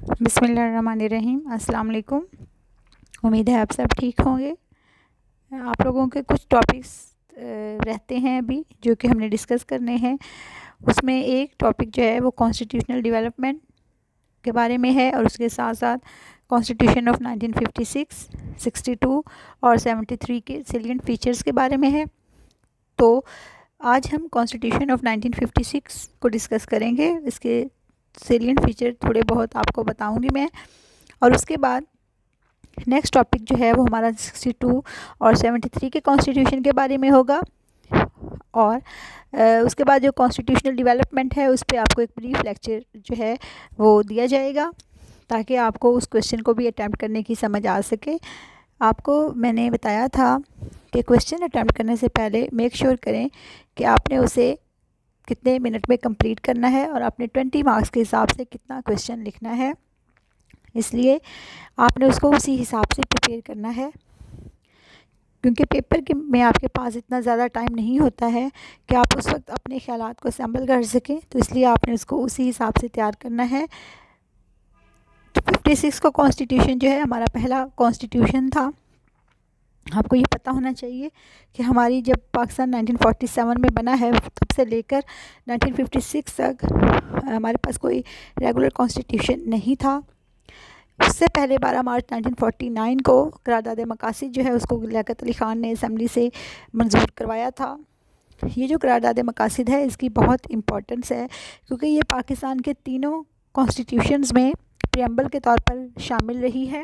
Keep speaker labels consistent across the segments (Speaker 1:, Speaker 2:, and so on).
Speaker 1: بسم اللہ الرحمن الرحیم۔ السلام علیکم۔ امید ہے آپ سب ٹھیک ہوں گے۔ آپ لوگوں کے کچھ ٹاپکس رہتے ہیں ابھی جو کہ ہم نے ڈسکس کرنے ہیں۔ اس میں ایک ٹاپک جو ہے وہ کانسٹیٹیوشنل ڈیولپمنٹ کے بارے میں ہے، اور اس کے ساتھ ساتھ کانسٹیٹیوشن آف 1956، 62 اور 73 کے سیلینٹ فیچرز کے بارے میں ہے۔ تو آج ہم کانسٹیٹیوشن آف 1956 کو ڈسکس کریں گے۔ اس کے سیلینٹ فیچر تھوڑے بہت آپ کو بتاؤں گی میں، اور اس کے بعد نیکسٹ ٹاپک جو ہے وہ ہمارا 62 اور 73 کے کانسٹیٹیوشن کے بارے میں ہوگا، اور اس کے بعد جو کانسٹیٹیوشنل ڈیولپمنٹ ہے اس پہ آپ کو ایک بریف لیکچر جو ہے وہ دیا جائے گا، تاکہ آپ کو اس کویشچن کو بھی اٹیمپٹ کرنے کی سمجھ آ سکے۔ آپ کو میں نے بتایا تھا کہ کویشچن اٹیمپٹ کرنے سے پہلے میک شیور کریں کہ آپ نے اسے کتنے منٹ میں کمپلیٹ کرنا ہے، اور آپ نے 20 مارکس کے حساب سے کتنا کویشچن لکھنا ہے، اس لیے آپ نے اس کو اسی حساب سے پریپیئر کرنا ہے، کیونکہ پیپر میں آپ کے پاس اتنا زیادہ ٹائم نہیں ہوتا ہے کہ آپ اس وقت اپنے خیالات کو اسمبل کر سکیں، تو اس لیے آپ نے اس کو اسی حساب سے تیار کرنا ہے۔ 56 کا کانسٹیٹیوشن جو ہے ہمارا پہلا کانسٹیٹیوشن تھا۔ آپ کو یہ پتہ ہونا چاہیے کہ ہماری جب پاکستان 1947 میں بنا ہے، تب سے لے کر 1956 تک ہمارے پاس کوئی ریگولر کانسٹیٹیوشن نہیں تھا۔ اس سے پہلے 12 مارچ 1949 کو قرارداد مقاصد جو ہے اس کو لیاقت علی خان نے اسمبلی سے منظور کروایا تھا۔ یہ جو قرارداد مقاصد ہے اس کی بہت امپورٹنس ہے، کیونکہ یہ پاکستان کے تینوں کانسٹیٹیوشنز میں پریمبل کے طور پر شامل رہی ہے۔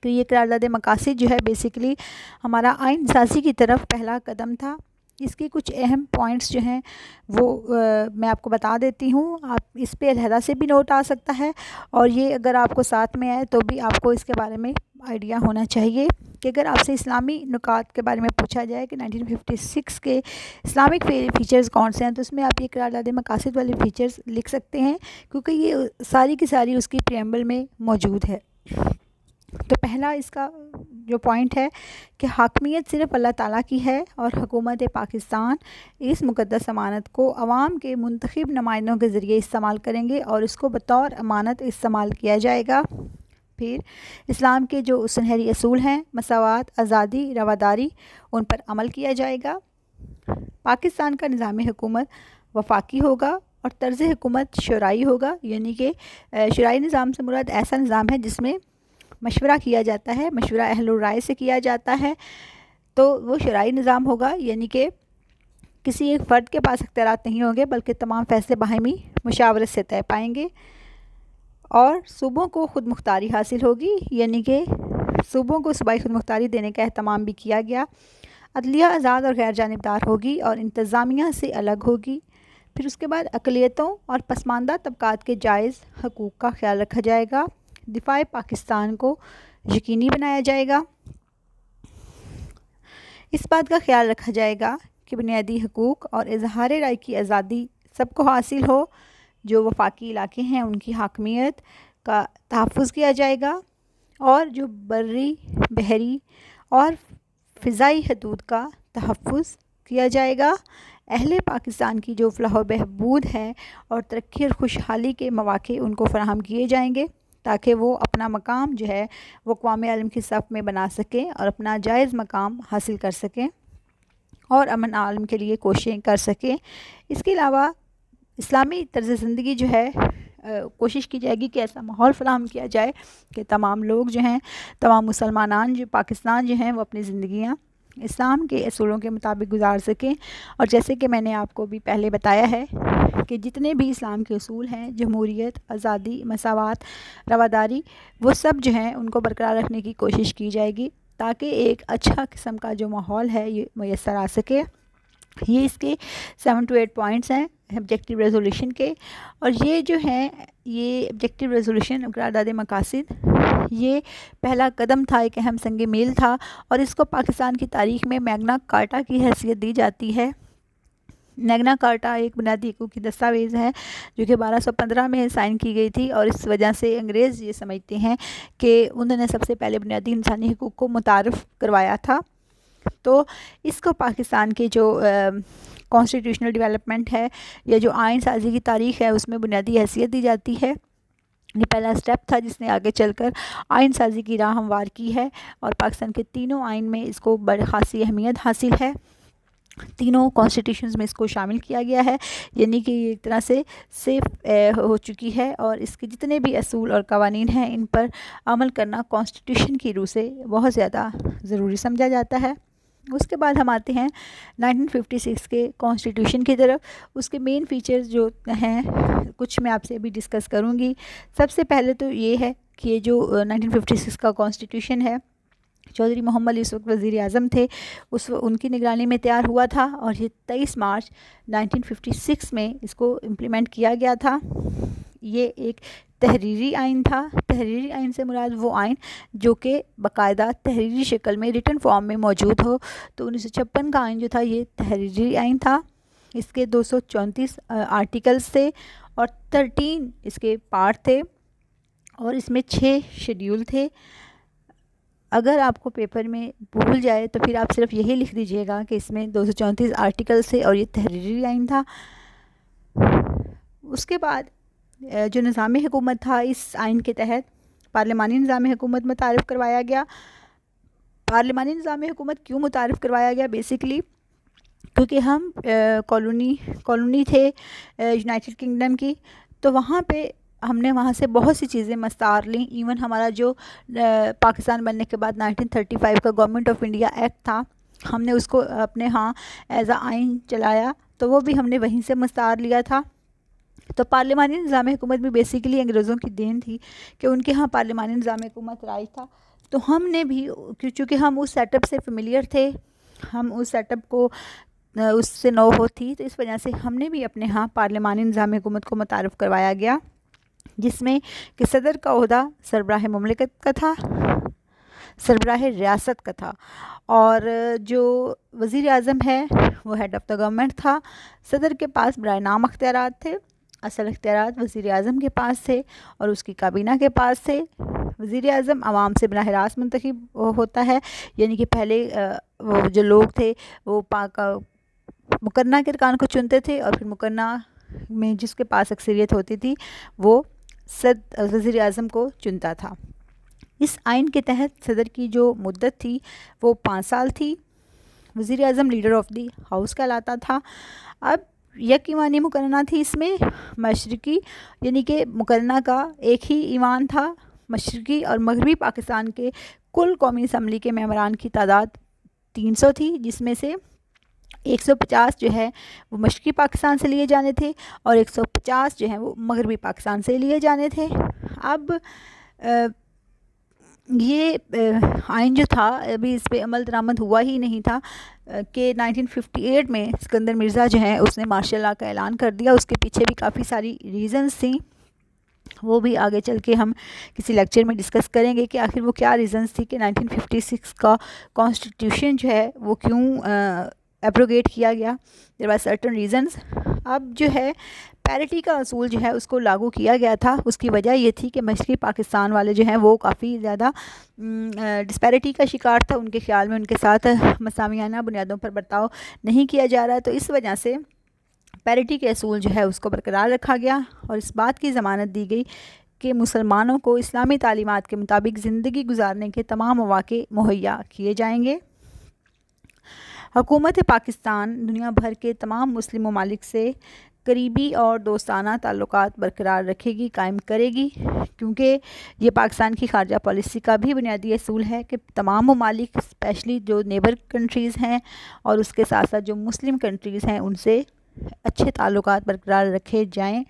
Speaker 1: کہ یہ قرارداد مقاصد جو ہے بیسیکلی ہمارا آئین سازی کی طرف پہلا قدم تھا۔ اس کے کچھ اہم پوائنٹس جو ہیں وہ میں آپ کو بتا دیتی ہوں، آپ اس پہ علیحدہ سے بھی نوٹ آ سکتا ہے، اور یہ اگر آپ کو ساتھ میں آئے تو بھی آپ کو اس کے بارے میں آئیڈیا ہونا چاہیے کہ اگر آپ سے اسلامی نکات کے بارے میں پوچھا جائے کہ 1956 کے اسلامک فیچرز کون سے ہیں، تو اس میں آپ یہ قرارداد مقاصد والے فیچرز لکھ سکتے ہیں، کیونکہ یہ ساری کی ساری اس کی پریمبل میں موجود ہے۔ تو پہلا اس کا جو پوائنٹ ہے کہ حاکمیت صرف اللہ تعالیٰ کی ہے، اور حکومت پاکستان اس مقدس امانت کو عوام کے منتخب نمائندوں کے ذریعے استعمال کریں گے، اور اس کو بطور امانت استعمال کیا جائے گا۔ پھر اسلام کے جو سنہری اصول ہیں، مساوات، آزادی، رواداری، ان پر عمل کیا جائے گا۔ پاکستان کا نظام حکومت وفاقی ہوگا، اور طرز حکومت شورائی ہوگا، یعنی کہ شورائی نظام سے مراد ایسا نظام ہے جس میں مشورہ کیا جاتا ہے، مشورہ اہل الرائے سے کیا جاتا ہے، تو وہ شورائی نظام ہوگا، یعنی کہ کسی ایک فرد کے پاس اختیارات نہیں ہوں گے، بلکہ تمام فیصلے باہمی مشاورت سے طے پائیں گے۔ اور صوبوں کو خود مختاری حاصل ہوگی، یعنی کہ صوبوں کو صوبائی خود مختاری دینے کا اہتمام بھی کیا گیا۔ عدلیہ آزاد اور غیر جانبدار ہوگی، اور انتظامیہ سے الگ ہوگی۔ پھر اس کے بعد اقلیتوں اور پسماندہ طبقات کے جائز حقوق کا خیال رکھا جائے گا۔ دفاع پاکستان کو یقینی بنایا جائے گا۔ اس بات کا خیال رکھا جائے گا کہ بنیادی حقوق اور اظہار رائے کی آزادی سب کو حاصل ہو۔ جو وفاقی علاقے ہیں ان کی حاکمیت کا تحفظ کیا جائے گا، اور جو بری، بحری اور فضائی حدود کا تحفظ کیا جائے گا۔ اہل پاکستان کی جو فلاح و بہبود ہے اور ترقی اور خوشحالی کے مواقع ان کو فراہم کیے جائیں گے، تاکہ وہ اپنا مقام جو ہے وہ اقوام عالم کی صف میں بنا سکیں، اور اپنا جائز مقام حاصل کر سکیں، اور امن عالم کے لیے کوششیں کر سکیں۔ اس کے علاوہ اسلامی طرز زندگی جو ہے کوشش کی جائے گی کہ ایسا ماحول فراہم کیا جائے کہ تمام لوگ جو ہیں، تمام مسلمانان جو پاکستان جو ہیں، وہ اپنی زندگیاں اسلام کے اصولوں کے مطابق گزار سکیں۔ اور جیسے کہ میں نے آپ کو بھی پہلے بتایا ہے کہ جتنے بھی اسلام کے اصول ہیں، جمہوریت، آزادی، مساوات، رواداری، وہ سب جو ہیں ان کو برقرار رکھنے کی کوشش کی جائے گی، تاکہ ایک اچھا قسم کا جو ماحول ہے یہ میسر آ سکے۔ یہ اس کے 7 to 8 پوائنٹس ہیں آبجیکٹیو ریزولوشن کے، اور یہ جو ہیں یہ آبجیکٹیو ریزولوشن قرارداد مقاصد یہ پہلا قدم تھا، ایک اہم سنگ میل تھا، اور اس کو پاکستان کی تاریخ میں میگنا کارٹا کی حیثیت دی جاتی ہے۔ میگنا کارٹا ایک بنیادی حقوق کی دستاویز ہے جو کہ 1215 میں سائن کی گئی تھی، اور اس وجہ سے انگریز یہ سمجھتے ہیں کہ انہوں نے سب سے پہلے بنیادی انسانی حقوق کو متعارف کروایا تھا۔ تو اس کو پاکستان کے جو کانسٹیٹیوشنل ڈیولپمنٹ ہے، یا جو آئین سازی کی تاریخ ہے، اس میں بنیادی حیثیت دی جاتی ہے۔ یہ پہلا سٹیپ تھا جس نے آگے چل کر آئین سازی کی راہ ہموار کی ہے، اور پاکستان کے تینوں آئین میں اس کو بڑی خاصی اہمیت حاصل ہے، تینوں کانسٹیٹیوشنز میں اس کو شامل کیا گیا ہے، یعنی کہ یہ ایک طرح سے سیف ہو چکی ہے، اور اس کے جتنے بھی اصول اور قوانین ہیں ان پر عمل کرنا کانسٹیٹیوشن کی روح سے بہت زیادہ ضروری سمجھا جاتا ہے۔ اس کے بعد ہم آتے ہیں 1956 کے کانسٹیٹیوشن کی طرف۔ اس کے مین فیچرز جو ہیں کچھ میں آپ سے ابھی ڈسکس کروں گی۔ سب سے پہلے تو یہ ہے کہ یہ جو 1956 کا کانسٹیٹیوشن ہے، چودھری محمد علی اس وقت وزیر اعظم تھے، ان کی نگرانی میں تیار ہوا تھا، اور یہ 23 مارچ 1956 میں اس کو امپلیمنٹ کیا گیا تھا۔ یہ ایک تحریری آئین تھا۔ تحریری آئین سے مراد وہ آئین جو کہ باقاعدہ تحریری شکل میں ریٹن فارم میں موجود ہو، تو 1956 کا آئین جو تھا یہ تحریری آئین تھا۔ اس کے 234 آرٹیکلز تھے اور 13 اس کے پارٹ تھے، اور اس میں 6 شیڈیول تھے۔ اگر آپ کو پیپر میں بھول جائے تو پھر آپ صرف یہی لکھ دیجئے گا کہ اس میں 234 آرٹیکلز تھے اور یہ تحریری آئین تھا۔ اس کے بعد جو نظام حکومت تھا، اس آئین کے تحت پارلیمانی نظام حکومت متعارف کروایا گیا۔ پارلیمانی نظام حکومت کیوں متعارف کروایا گیا؟ بیسیکلی کیونکہ ہم کالونی تھے یونائٹڈ کنگڈم کی، تو وہاں پہ ہم نے وہاں سے بہت سی چیزیں مستعار لیں۔ ایون ہمارا جو پاکستان بننے کے بعد 1935 کا گورنمنٹ آف انڈیا ایکٹ تھا، ہم نے اس کو اپنے ہاں ایز اے آئین چلایا، تو وہ بھی ہم نے وہیں سے مستعار لیا تھا۔ تو پارلیمانی نظام حکومت بھی بیسیکلی انگریزوں کی دین تھی کہ ان کے ہاں پارلیمانی نظام حکومت رائج تھا، تو ہم نے بھی چونکہ ہم اس سیٹ اپ سے فیملیئر تھے، ہم اس سیٹ اپ کو اس سے نو ہو تھی، تو اس وجہ سے ہم نے بھی اپنے ہاں پارلیمانی نظام حکومت کو متعارف کروایا گیا، جس میں کہ صدر کا عہدہ سربراہ مملکت کا تھا، سربراہ ریاست کا تھا، اور جو وزیر اعظم ہے وہ ہیڈ آف دا گورنمنٹ تھا۔ صدر کے پاس برائے نام اختیارات تھے، اصل اختیارات وزیر اعظم کے پاس تھے اور اس کی کابینہ کے پاس تھے۔ وزیر اعظم عوام سے براہ راست منتخب ہوتا ہے، یعنی کہ پہلے وہ جو لوگ تھے وہ مقننہ کے ارکان کو چنتے تھے، اور پھر مقننہ میں جس کے پاس اکثریت ہوتی تھی وہ وزیر اعظم کو چنتا تھا۔ اس آئین کے تحت صدر کی جو مدت تھی وہ 5 سال تھی۔ وزیر اعظم لیڈر آف دی ہاؤس کہلاتا تھا۔ اب یک ایوانی مقننہ تھی اس میں مشرقی، یعنی کہ مقننہ کا ایک ہی ایوان تھا۔ مشرقی اور مغربی پاکستان کے کل قومی اسمبلی کے ممبران کی تعداد 300 تھی، جس میں سے 150 جو ہے وہ مشرقی پاکستان سے لیے جانے تھے اور 150 جو ہیں وہ مغربی پاکستان سے لیے جانے تھے۔ اب یہ آئین جو تھا ابھی اس پہ عمل درآمد ہوا ہی نہیں تھا کہ 1958 میں اسکندر مرزا جو ہیں اس نے مارشل لاء کا اعلان کر دیا۔ اس کے پیچھے بھی کافی ساری ریزنز تھیں، وہ بھی آگے چل کے ہم کسی لیکچر میں ڈسکس کریں گے کہ آخر وہ کیا ریزنز تھی کہ 1956 کا کانسٹیٹیوشن جو ہے وہ کیوں ایبروگیٹ کیا گیا۔ There are certain reasons. اب جو ہے پیرٹی کا اصول جو ہے اس کو لاگو کیا گیا تھا۔ اس کی وجہ یہ تھی کہ مشرقی پاکستان والے جو ہیں وہ کافی زیادہ ڈسپیرٹی کا شکار تھا، ان کے خیال میں ان کے ساتھ مساویانہ بنیادوں پر برتاؤ نہیں کیا جا رہا، تو اس وجہ سے پیرٹی کے اصول جو ہے اس کو برقرار رکھا گیا، اور اس بات کی ضمانت دی گئی کہ مسلمانوں کو اسلامی تعلیمات کے مطابق زندگی گزارنے کے تمام مواقع مہیا کیے جائیں گے۔ حکومت پاکستان دنیا بھر کے تمام مسلم ممالک سے قریبی اور دوستانہ تعلقات برقرار رکھے گی، قائم کرے گی، کیونکہ یہ پاکستان کی خارجہ پالیسی کا بھی بنیادی اصول ہے کہ تمام ممالک اسپیشلی جو نیبر کنٹریز ہیں اور اس کے ساتھ ساتھ جو مسلم کنٹریز ہیں ان سے اچھے تعلقات برقرار رکھے جائیں۔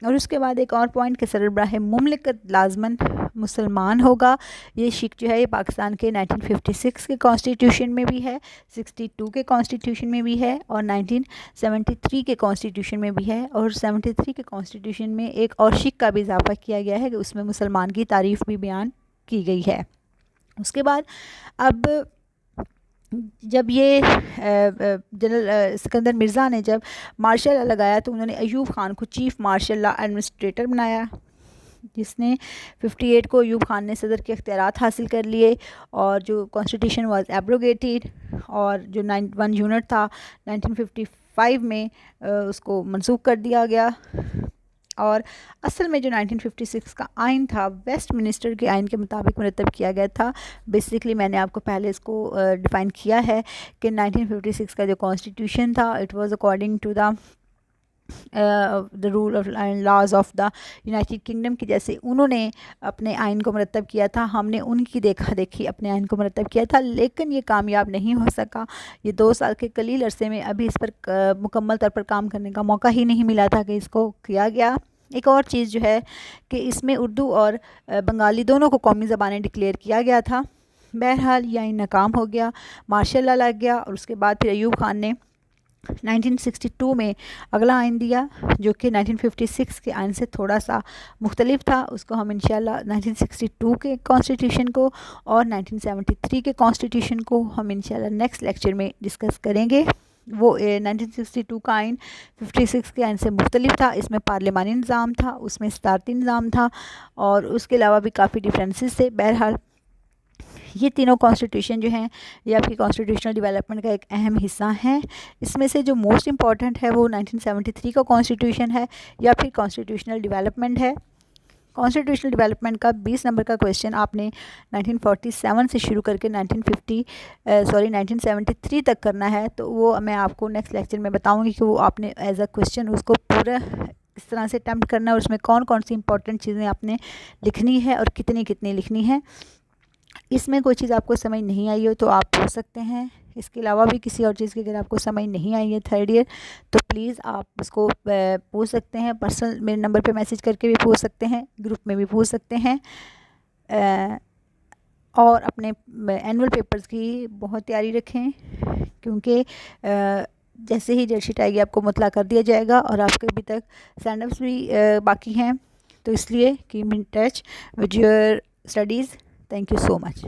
Speaker 1: اور اس کے بعد ایک اور پوائنٹ کہ سربراہ مملکت لازماً مسلمان ہوگا۔ یہ شک جو ہے یہ پاکستان کے 1956 کے کانسٹیٹیوشن میں بھی ہے، 62 کے کانسٹیٹیوشن میں بھی ہے اور 1973 کے کانسٹیٹیوشن میں بھی ہے، اور 73 کے کانسٹیٹیوشن میں ایک اور شک کا بھی اضافہ کیا گیا ہے کہ اس میں مسلمان کی تعریف بھی بیان کی گئی ہے۔ اس کے بعد اب جب یہ جنرل سکندر مرزا نے جب مارشل لاء لگایا تو انہوں نے ایوب خان کو چیف مارشل لاء ایڈمنسٹریٹر بنایا، جس نے 58 کو ایوب خان نے صدر کے اختیارات حاصل کر لیے، اور جو کانسٹیٹیوشن واز ایبروگیٹڈ، اور جو 1 یونٹ تھا 1955 میں اس کو منسوخ کر دیا گیا۔ اور اصل میں جو 1956 کا آئین تھا ویسٹ منسٹر کے آئین کے مطابق مرتب کیا گیا تھا. بیسکلی میں نے آپ کو پہلے اس کو ڈیفائن کیا ہے کہ 1956 کا جو کانسٹیٹیوشن تھا it was according to the rule of and laws of the United Kingdom کی جیسے انہوں نے اپنے آئین کو مرتب کیا تھا ہم نے ان کی دیکھا دیکھی اپنے آئین کو مرتب کیا تھا, لیکن یہ کامیاب نہیں ہو سکا. یہ 2 سال کے قلیل عرصے میں ابھی اس پر مکمل طور پر کام کرنے کا موقع ہی نہیں ملا تھا کہ اس کو کیا گیا. ایک اور چیز جو ہے کہ اس میں اردو اور بنگالی دونوں کو قومی زبانیں ڈکلیئر کیا گیا تھا. بہرحال یہ آئین ناکام ہو گیا, مارشل لا لگ گیا اور اس کے بعد پھر ایوب خان نے 1962 میں اگلا آئین دیا جو کہ 1956 کے آئین سے تھوڑا سا مختلف تھا. اس کو ہم انشاءاللہ 1962 کے کانسٹیٹیوشن کو اور 1973 کے کانسٹیٹیوشن کو ہم انشاءاللہ نیکسٹ لیکچر میں ڈسکس کریں گے. وہ 1962 کا آئین 56 کے آئین سے مختلف تھا. اس میں پارلیمانی نظام تھا, اس میں صدارتی نظام تھا اور اس کے علاوہ بھی کافی ڈفرینسز تھے. بہرحال یہ تینوں کانسٹیٹیوشن جو ہیں یہ آپ کی کانسٹیٹیوشنل ڈیولپمنٹ کا ایک اہم حصہ ہیں. اس میں سے جو موسٹ امپورٹنٹ ہے وہ 1973 کا کانسٹیٹیوشن ہے یا پھر کانسٹیٹیوشنل ڈیولپمنٹ ہے. کانسٹیٹیوشنل ڈیولپمنٹ کا 20 نمبر کا کویشچن آپ نے 1947 سے شروع کر کے 1973 تک کرنا ہے, تو وہ میں آپ کو نیکسٹ لیکچر میں بتاؤں گی کہ وہ آپ نے ایز اے کویشچن اس کو پورا اس طرح سے اٹیمپٹ کرنا ہے اور اس میں کون کون سی امپورٹنٹ چیزیں آپ نے لکھنی ہے اور کتنی کتنی لکھنی ہے. اس میں کوئی چیز آپ کو سمجھ نہیں آئی ہو تو آپ پوچھ سکتے ہیں. اس کے علاوہ بھی کسی اور چیز کی اگر آپ کو سمجھ نہیں آئی ہے 3rd ایئر تو پلیز آپ اس کو پوچھ سکتے ہیں. پرسنل میرے نمبر پہ میسج کر کے بھی پوچھ سکتے ہیں, گروپ میں بھی پوچھ سکتے ہیں. اور اپنے اینول پیپرز کی بہت تیاری رکھیں کیونکہ جیسے ہی ڈیٹ شیٹ آئے گی آپ کو مطلع کر دیا جائے گا اور آپ کے ابھی تک سینڈ اپس بھی باقی ہیں, تو اس لیے keep in touch with your studies. Thank you so much.